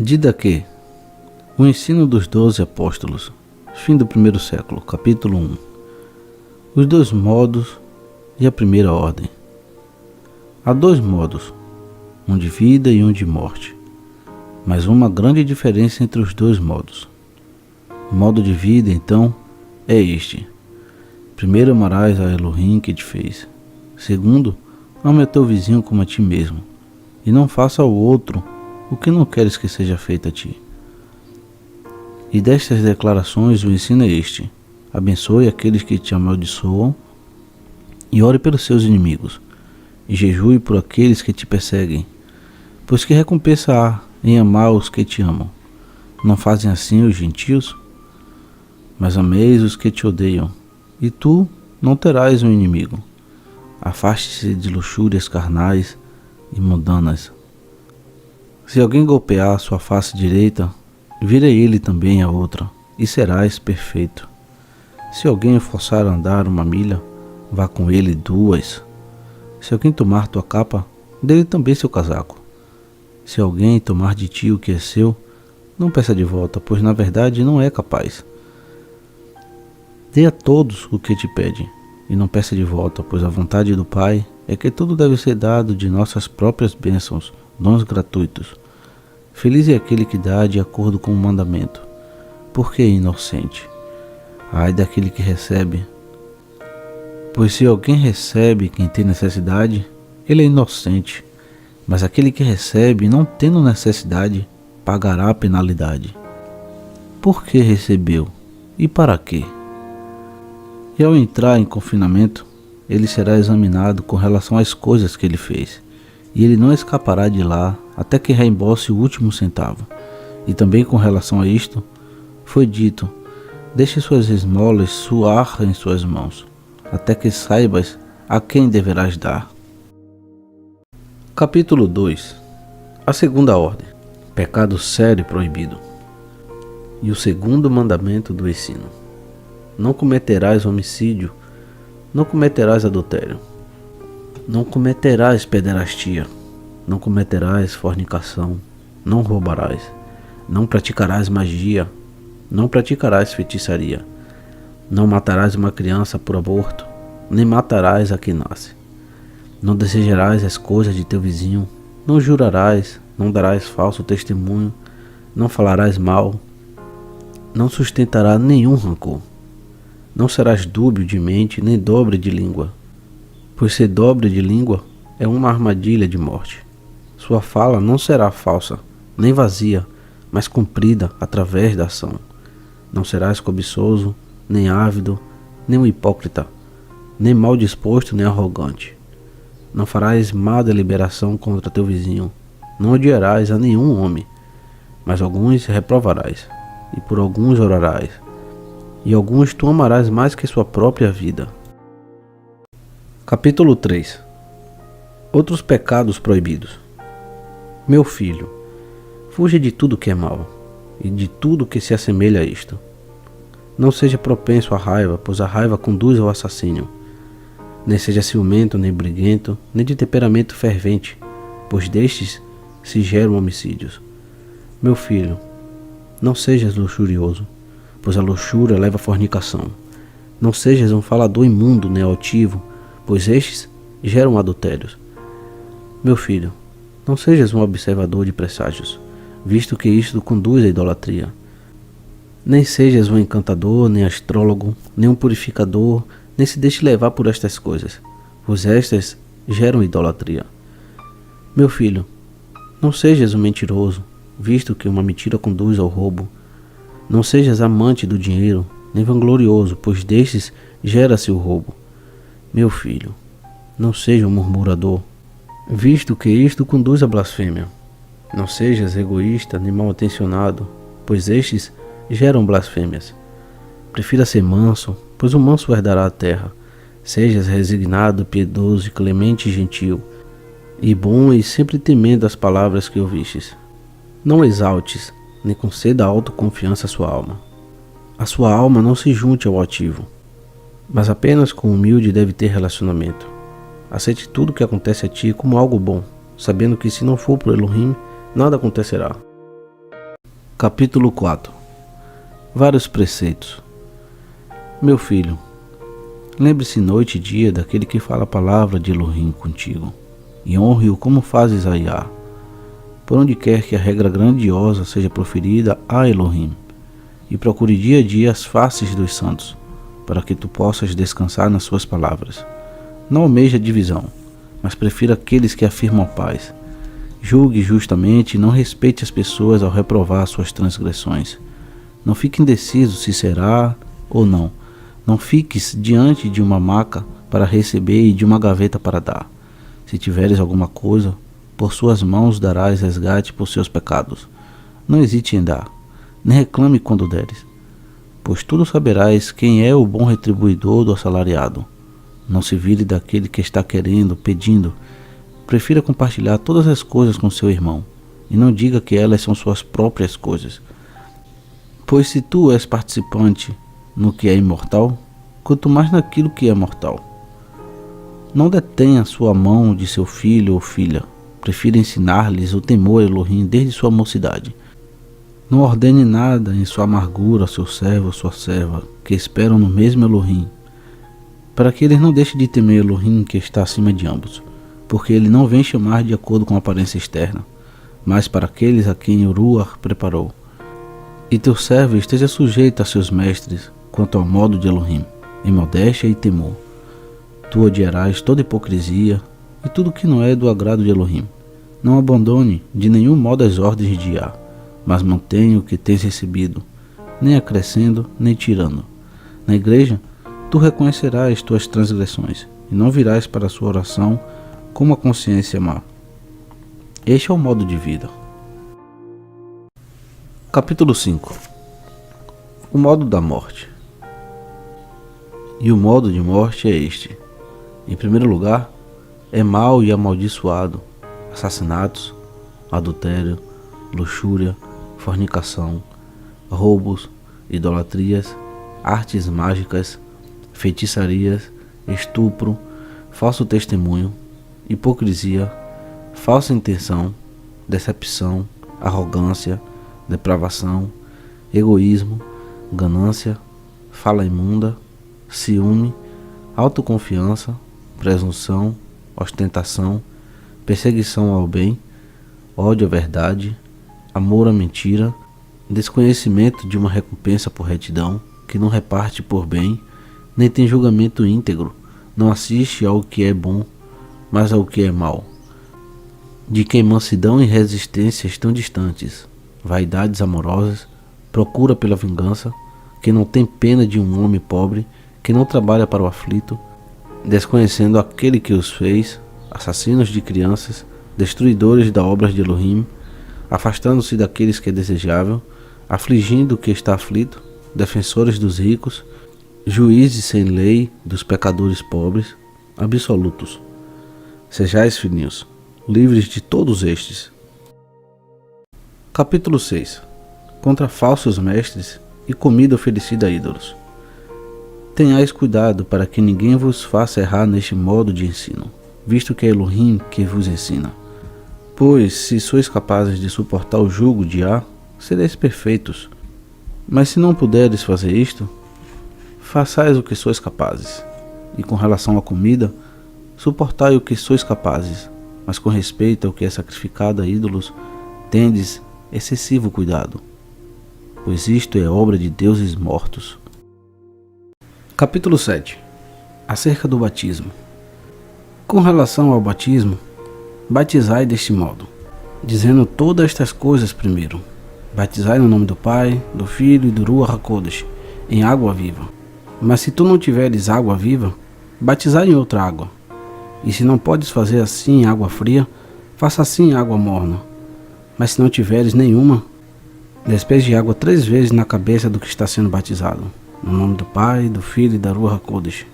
Didaquê, o ensino dos 12 apóstolos, fim do primeiro século, capítulo 1. Os dois modos e a primeira ordem. Há dois modos, um de vida e um de morte, mas uma grande diferença entre os dois modos. O modo de vida, então, é este: primeiro, amarás a Elohim que te fez. Segundo, ame a teu vizinho como a ti mesmo, e não faça ao outro o que não queres que seja feito a ti. E destas declarações o ensino é este: abençoe aqueles que te amaldiçoam, e ore pelos seus inimigos, e jejue por aqueles que te perseguem, pois que recompensa há em amar os que te amam? Não fazem assim os gentios? Mas ameis os que te odeiam, e tu não terás um inimigo. Afaste-se de luxúrias carnais e mundanas. Se alguém golpear a sua face direita, vire ele também a outra, e serás perfeito. Se alguém forçar a andar 1 milha, vá com ele 2. Se alguém tomar tua capa, dê-lhe também seu casaco. Se alguém tomar de ti o que é seu, não peça de volta, pois na verdade não é capaz. Dê a todos o que te pedem, e não peça de volta, pois a vontade do Pai é que tudo deve ser dado de nossas próprias bênçãos, dons gratuitos. Feliz é aquele que dá de acordo com o mandamento, porque é inocente. Ai daquele que recebe, pois se alguém recebe quem tem necessidade, ele é inocente, mas aquele que recebe não tendo necessidade, pagará a penalidade. Por que recebeu? E para quê? E ao entrar em confinamento, ele será examinado com relação às coisas que ele fez, e ele não escapará de lá até que reembolse o último centavo. E também com relação a isto, foi dito: deixe suas esmolas suar em suas mãos, até que saibas a quem deverás dar. Capítulo 2. A segunda ordem. Pecado sério e proibido. E o segundo mandamento do ensino: não cometerás homicídio, não cometerás adultério, não cometerás pederastia, não cometerás fornicação, não roubarás, não praticarás magia, não praticarás feitiçaria, não matarás uma criança por aborto, nem matarás a que nasce. Não desejarás as coisas de teu vizinho, não jurarás, não darás falso testemunho, não falarás mal, não sustentará nenhum rancor. Não serás dúbio de mente, nem dobre de língua, pois ser dobre de língua é uma armadilha de morte. Sua fala não será falsa, nem vazia, mas cumprida através da ação. Não serás cobiçoso, nem ávido, nem um hipócrita, nem mal disposto, nem arrogante. Não farás má deliberação contra teu vizinho, não odiarás a nenhum homem, mas alguns reprovarás, e por alguns orarás, e alguns tu amarás mais que sua própria vida. Capítulo 3. Outros pecados proibidos. Meu filho, fuja de tudo que é mal, e de tudo que se assemelha a isto. Não seja propenso à raiva, pois a raiva conduz ao assassínio. Nem seja ciumento, nem briguento, nem de temperamento fervente, pois destes se geram homicídios. Meu filho, não sejas luxurioso, pois a luxúria leva à fornicação. Não sejas um falador imundo nem altivo, pois estes geram adultérios. Meu filho, não sejas um observador de presságios, visto que isto conduz à idolatria. Nem sejas um encantador, nem astrólogo, nem um purificador, nem se deixe levar por estas coisas, pois estas geram idolatria. Meu filho, não sejas um mentiroso, visto que uma mentira conduz ao roubo. Não sejas amante do dinheiro, nem vanglorioso, pois destes gera-se o roubo. Meu filho, não seja um murmurador, visto que isto conduz à blasfêmia. Não sejas egoísta nem mal-intencionado, pois estes geram blasfêmias. Prefira ser manso, pois o manso herdará a terra. Sejas resignado, piedoso, clemente e gentil, e bom e sempre temendo as palavras que ouvistes. Não exaltes, nem conceda autoconfiança à sua alma. A sua alma não se junte ao altivo, mas apenas com o humilde deve ter relacionamento. Aceite tudo o que acontece a ti como algo bom, sabendo que se não for por Elohim, nada acontecerá. Capítulo 4. Vários preceitos. Meu filho, lembre-se noite e dia daquele que fala a palavra de Elohim contigo, e honre-o como fazes a Iá, por onde quer que a regra grandiosa seja proferida a Elohim, e procure dia a dia as faces dos santos, para que tu possas descansar nas suas palavras. Não almeja divisão, mas prefira aqueles que afirmam a paz. Julgue justamente e não respeite as pessoas ao reprovar suas transgressões. Não fique indeciso se será ou não. Não fiques diante de uma maca para receber e de uma gaveta para dar. Se tiveres alguma coisa, por suas mãos darás resgate por seus pecados. Não hesite em dar, nem reclame quando deres, pois tudo saberás quem é o bom retribuidor do assalariado. Não se vire daquele que está querendo, pedindo. Prefira compartilhar todas as coisas com seu irmão, e não diga que elas são suas próprias coisas. Pois se tu és participante no que é imortal, quanto mais naquilo que é mortal. Não detenha sua mão de seu filho ou filha. Prefira ensinar-lhes o temor a Elohim desde sua mocidade. Não ordene nada em sua amargura ao seu servo ou sua serva, que esperam no mesmo Elohim, para que eles não deixem de temer Elohim que está acima de ambos, porque ele não vem chamar de acordo com a aparência externa, mas para aqueles a quem o Ruach preparou. E teu servo esteja sujeito a seus mestres quanto ao modo de Elohim, em modéstia e temor. Tu odiarás toda hipocrisia e tudo que não é do agrado de Elohim. Não abandone de nenhum modo as ordens de Iá, mas mantenha o que tens recebido, nem acrescendo, nem tirando. Na igreja, tu reconhecerás tuas transgressões, e não virás para a sua oração com uma consciência má. Este é o modo de vida. Capítulo 5. O modo da morte. E o modo de morte é este. Em primeiro lugar, é mau e amaldiçoado, assassinatos, adultério, luxúria, fornicação, roubos, idolatrias, artes mágicas, feitiçarias, estupro, falso testemunho, hipocrisia, falsa intenção, decepção, arrogância, depravação, egoísmo, ganância, fala imunda, ciúme, autoconfiança, presunção, ostentação, perseguição ao bem, ódio à verdade, amor à mentira, desconhecimento de uma recompensa por retidão, que não reparte por bem, nem tem julgamento íntegro, não assiste ao que é bom, mas ao que é mal. De quem mansidão e resistência estão distantes, vaidades amorosas, procura pela vingança, que não tem pena de um homem pobre, que não trabalha para o aflito, desconhecendo aquele que os fez, assassinos de crianças, destruidores da obra de Elohim, afastando-se daqueles que é desejável, afligindo o que está aflito, defensores dos ricos, juízes sem lei dos pecadores pobres, absolutos. Sejais, filhinhos, livres de todos estes. Capítulo 6. Contra falsos mestres e comida oferecida a ídolos. Tenhais cuidado para que ninguém vos faça errar neste modo de ensino, visto que é Elohim que vos ensina. Pois, se sois capazes de suportar o jugo de Iá, sereis perfeitos. Mas se não puderes fazer isto, façais o que sois capazes. E com relação à comida, suportai o que sois capazes, mas com respeito ao que é sacrificado a ídolos, tendes excessivo cuidado, pois isto é obra de deuses mortos. Capítulo 7. Acerca do batismo. Com relação ao batismo, batizai deste modo, dizendo todas estas coisas primeiro. Batizai no nome do Pai, do Filho e do Ruach HaKodesh, em água viva. Mas se tu não tiveres água viva, batizai em outra água. E se não podes fazer assim em água fria, faça assim em água morna. Mas se não tiveres nenhuma, despeje água 3 vezes na cabeça do que está sendo batizado, no nome do Pai, do Filho e da Ruach HaKodesh.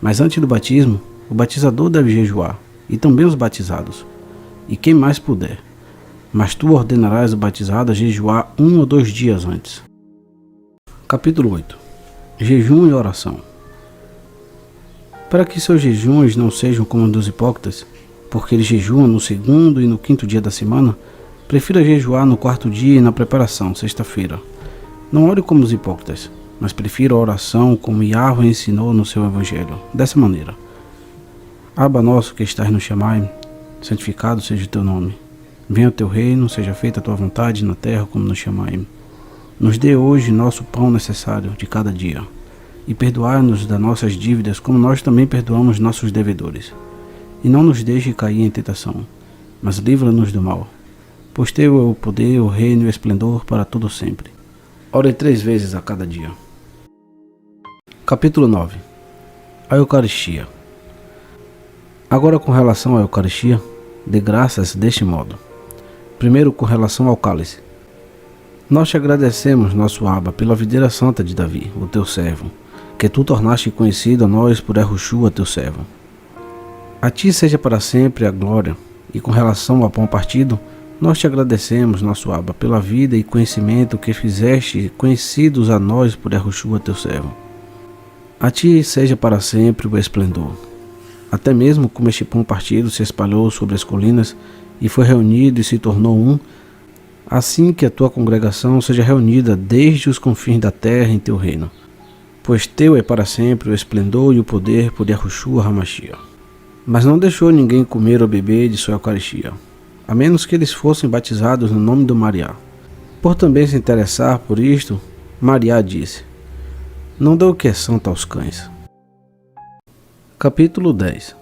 Mas antes do batismo, o batizador deve jejuar, e também os batizados, e quem mais puder. Mas tu ordenarás o batizado a jejuar 1 ou 2 dias antes. Capítulo 8. Jejum e oração. Para que seus jejuns não sejam como os dos hipócritas, porque eles jejuam no 2º e no 5º dia da semana, Prefira jejuar no quarto dia e na preparação, sexta-feira. Não ore como os hipócritas, mas prefira a oração como Yahweh ensinou no seu evangelho, dessa maneira: Abba nosso que estás no Shamayim, santificado seja o teu nome. Venha o teu reino, seja feita a tua vontade na terra como no Shamayim. Nos dê hoje nosso pão necessário de cada dia, e perdoai-nos das nossas dívidas como nós também perdoamos nossos devedores. E não nos deixe cair em tentação, mas livra-nos do mal. Pois teu é o poder, o reino e o esplendor para todo sempre. Ore 3 vezes a cada dia. Capítulo 9. A Eucaristia. Agora, com relação à Eucaristia, dê graças deste modo. Primeiro, com relação ao cálice. Nós te agradecemos, nosso Abba, pela videira santa de Davi, o teu servo, que tu tornaste conhecido a nós por Yahushua, teu servo. A ti seja para sempre a glória, e com relação ao pão partido, nós te agradecemos, nosso Abba, pela vida e conhecimento que fizeste conhecidos a nós por Yahushua, teu servo. A ti seja para sempre o esplendor. Até mesmo como este pão partido se espalhou sobre as colinas e foi reunido e se tornou um, assim que a tua congregação seja reunida desde os confins da terra em teu reino. Pois teu é para sempre o esplendor e o poder por Yahushua HaMashiach. Mas não deixou ninguém comer ou beber de sua Eucaristia, a menos que eles fossem batizados no nome do Mariá. Por também se interessar por isto, Mariá disse: Não dê o que é santo aos cães. Capítulo 10.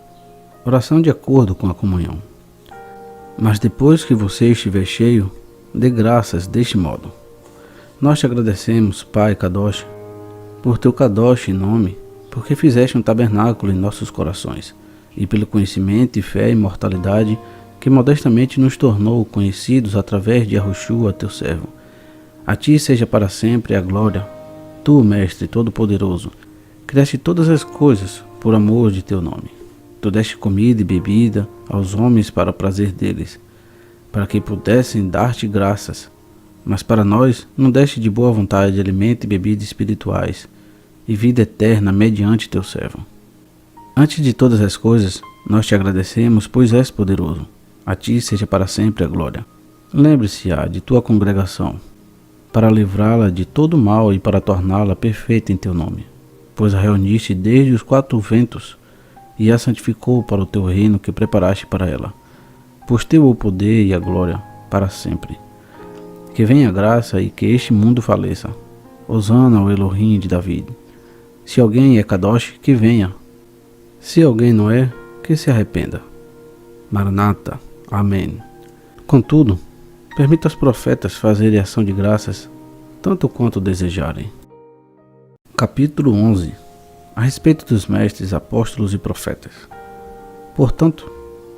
Oração de acordo com a comunhão. Mas depois que você estiver cheio, dê graças deste modo: Nós te agradecemos, Pai Kadosh, por teu Kadosh nome, porque fizeste um tabernáculo em nossos corações, e pelo conhecimento e fé e imortalidade que modestamente nos tornou conhecidos através de Yahushua, teu servo. A ti seja para sempre a glória, tu, Mestre Todo-Poderoso, criaste todas as coisas por amor de teu nome. Tu deste comida e bebida aos homens para o prazer deles, para que pudessem dar-te graças, mas para nós não deste de boa vontade alimento e bebida espirituais, e vida eterna mediante teu servo. Antes de todas as coisas, nós te agradecemos, pois és poderoso. A ti seja para sempre a glória. Lembre-se-á de tua congregação, para livrá-la de todo mal e para torná-la perfeita em teu nome, pois a reuniste desde os 4 ventos e a santificou para o teu reino que preparaste para ela. Pois teu é o poder e a glória para sempre. Que venha a graça e que este mundo faleça. Hosana ao Elohim de David. Se alguém é Kadosh, que venha. Se alguém não é, que se arrependa. Maranata. Amém. Contudo, permita aos profetas fazerem ação de graças, tanto quanto desejarem. Capítulo 11. A respeito dos mestres, apóstolos e profetas. Portanto,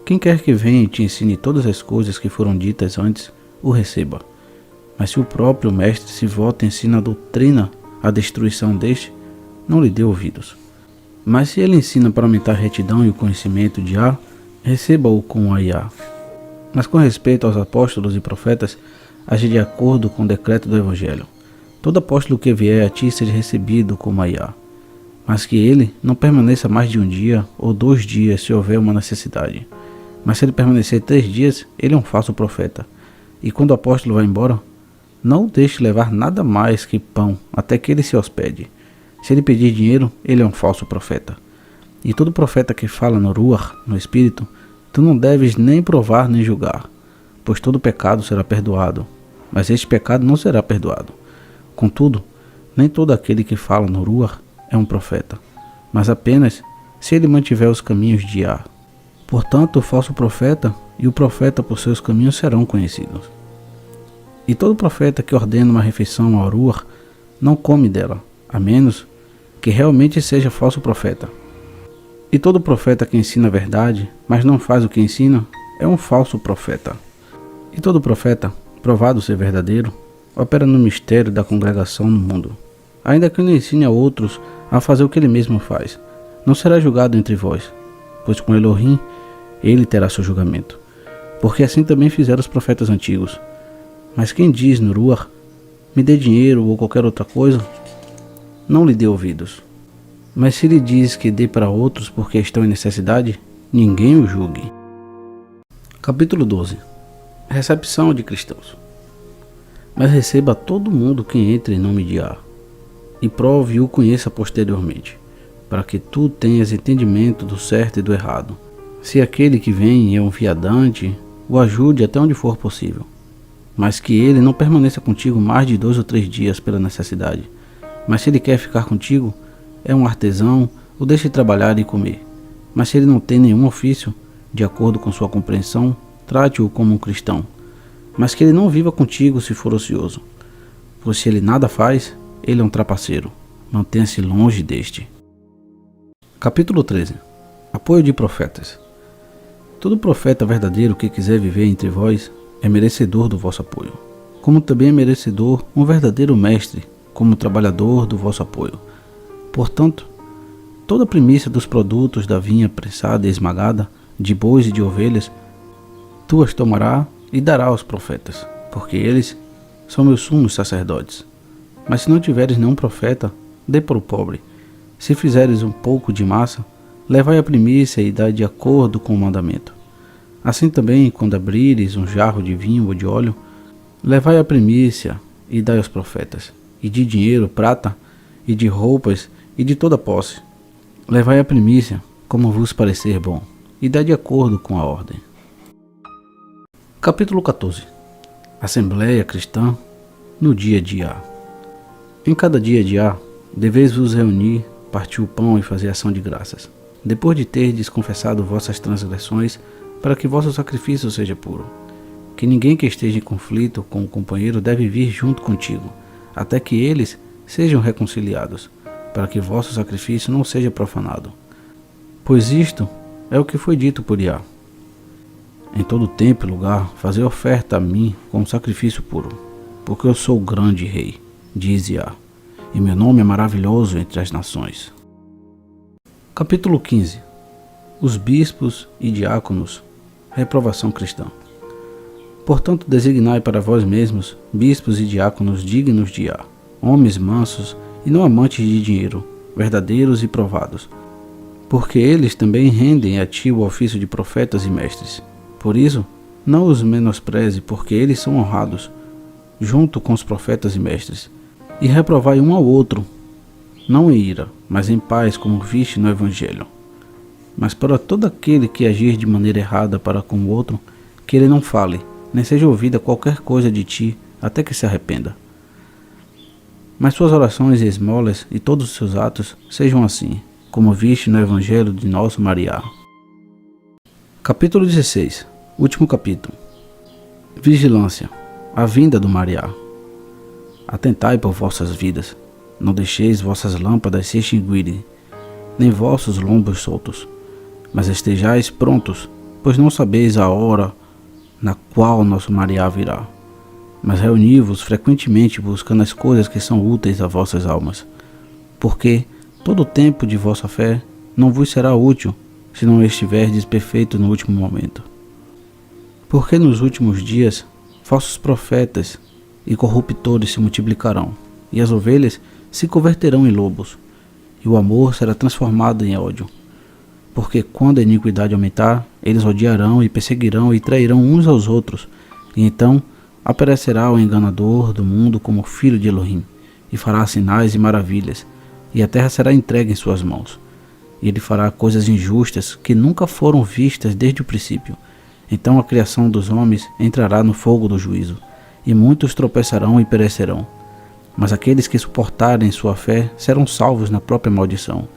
quem quer que venha e te ensine todas as coisas que foram ditas antes, o receba. Mas se o próprio mestre se volta e ensina a doutrina, a destruição deste, não lhe dê ouvidos. Mas se ele ensina para aumentar a retidão e o conhecimento de Yah, receba-o com a Yah. Mas com respeito aos apóstolos e profetas, age de acordo com o decreto do Evangelho. Todo apóstolo que vier a ti seja recebido como a Yah, mas que ele não permaneça mais de 1 dia ou 2 dias se houver uma necessidade. Mas se ele permanecer 3 dias, ele é um falso profeta. E quando o apóstolo vai embora, não o deixe levar nada mais que pão, até que ele se hospede. Se ele pedir dinheiro, ele é um falso profeta. E todo profeta que fala no Ruach, no Espírito, tu não deves nem provar nem julgar, pois todo pecado será perdoado, mas este pecado não será perdoado. Contudo, nem todo aquele que fala no Ruach é um profeta, mas apenas se ele mantiver os caminhos de Yah. Portanto, o falso profeta e o profeta por seus caminhos serão conhecidos. E todo profeta que ordena uma refeição ao Ruach não come dela, a menos que realmente seja falso profeta. E todo profeta que ensina a verdade, mas não faz o que ensina, é um falso profeta. E todo profeta, provado ser verdadeiro, opera no mistério da congregação no mundo. Ainda que não ensine a outros a fazer o que ele mesmo faz, não será julgado entre vós, pois com Elohim ele terá seu julgamento. Porque assim também fizeram os profetas antigos. Mas quem diz no Ruach, me dê dinheiro ou qualquer outra coisa, não lhe dê ouvidos. Mas se lhe diz que dê para outros porque estão em necessidade, ninguém o julgue. Capítulo 12. Recepção de cristãos. Mas receba todo mundo que entre em nome de A, e prove e o conheça posteriormente, para que tu tenhas entendimento do certo e do errado. Se aquele que vem é um viadante, o ajude até onde for possível, mas que ele não permaneça contigo mais de 2 ou 3 dias pela necessidade. Mas se ele quer ficar contigo, é um artesão, o deixe trabalhar e comer. Mas se ele não tem nenhum ofício, de acordo com sua compreensão, trate-o como um cristão. Mas que ele não viva contigo se for ocioso, pois se ele nada faz, ele é um trapaceiro. Mantenha-se longe deste. Capítulo 13. Apoio de profetas. Todo profeta verdadeiro que quiser viver entre vós é merecedor do vosso apoio, como também é merecedor um verdadeiro mestre, como trabalhador do vosso apoio. Portanto, toda a primícia dos produtos da vinha prensada e esmagada, de bois e de ovelhas, tu as tomará e dará aos profetas, porque eles são meus sumos sacerdotes. Mas se não tiveres nenhum profeta, dê para o pobre. Se fizeres um pouco de massa, levai a primícia e dai de acordo com o mandamento. Assim também, quando abrires um jarro de vinho ou de óleo, levai a primícia e dai aos profetas, e de dinheiro, prata, e de roupas, e de toda posse. Levai a primícia, como vos parecer bom, e dai de acordo com a ordem. Capítulo 14. Assembleia Cristã no dia de A. Em cada dia de A, deveis vos reunir, partir o pão e fazer ação de graças, depois de terdes confessado vossas transgressões, para que vosso sacrifício seja puro. Que ninguém que esteja em conflito com o companheiro deve vir junto contigo, até que eles sejam reconciliados, para que vosso sacrifício não seja profanado. Pois isto é o que foi dito por Iá: em todo tempo e lugar fazer oferta a mim como sacrifício puro, porque eu sou o grande rei, diz Iá, e meu nome é maravilhoso entre as nações. Capítulo 15. Os bispos e diáconos. Reprovação cristã. Portanto, designai para vós mesmos bispos e diáconos dignos de Iá, homens mansos e não amantes de dinheiro, verdadeiros e provados, porque eles também rendem a ti o ofício de profetas e mestres. Por isso, não os menospreze, porque eles são honrados, junto com os profetas e mestres. E reprovai um ao outro, não em ira, mas em paz, como viste no Evangelho. Mas para todo aquele que agir de maneira errada para com o outro, que ele não fale, nem seja ouvida qualquer coisa de ti, até que se arrependa. Mas suas orações e esmolas e todos os seus atos sejam assim, como viste no Evangelho de nosso Mariá. Capítulo 16. Último capítulo. Vigilância. A vinda do Mariá. Atentai por vossas vidas, não deixeis vossas lâmpadas se extinguirem, nem vossos lombos soltos, mas estejais prontos, pois não sabeis a hora na qual nosso Mariá virá. Mas reuni-vos frequentemente buscando as coisas que são úteis a vossas almas, porque todo o tempo de vossa fé não vos será útil, se não estiverdes perfeito no último momento. Porque nos últimos dias falsos profetas e corruptores se multiplicarão, e as ovelhas se converterão em lobos, e o amor será transformado em ódio. Porque quando a iniquidade aumentar, eles odiarão e perseguirão e trairão uns aos outros, e então aparecerá o enganador do mundo como filho de Elohim, e fará sinais e maravilhas, e a terra será entregue em suas mãos. E ele fará coisas injustas que nunca foram vistas desde o princípio. Então a criação dos homens entrará no fogo do juízo, e muitos tropeçarão e perecerão. Mas aqueles que suportarem sua fé serão salvos na própria maldição.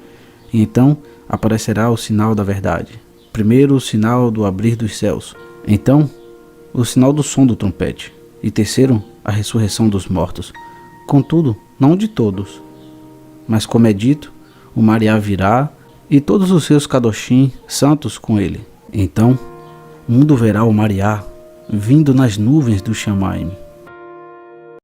E então aparecerá o sinal da verdade. Primeiro, o sinal do abrir dos céus. Então, o sinal do som do trompete. E terceiro, a ressurreição dos mortos. Contudo, não de todos. Mas como é dito, o Mariá virá e todos os seus Kadoshim santos com ele. Então, o mundo verá o Mariá vindo nas nuvens do Shamaim,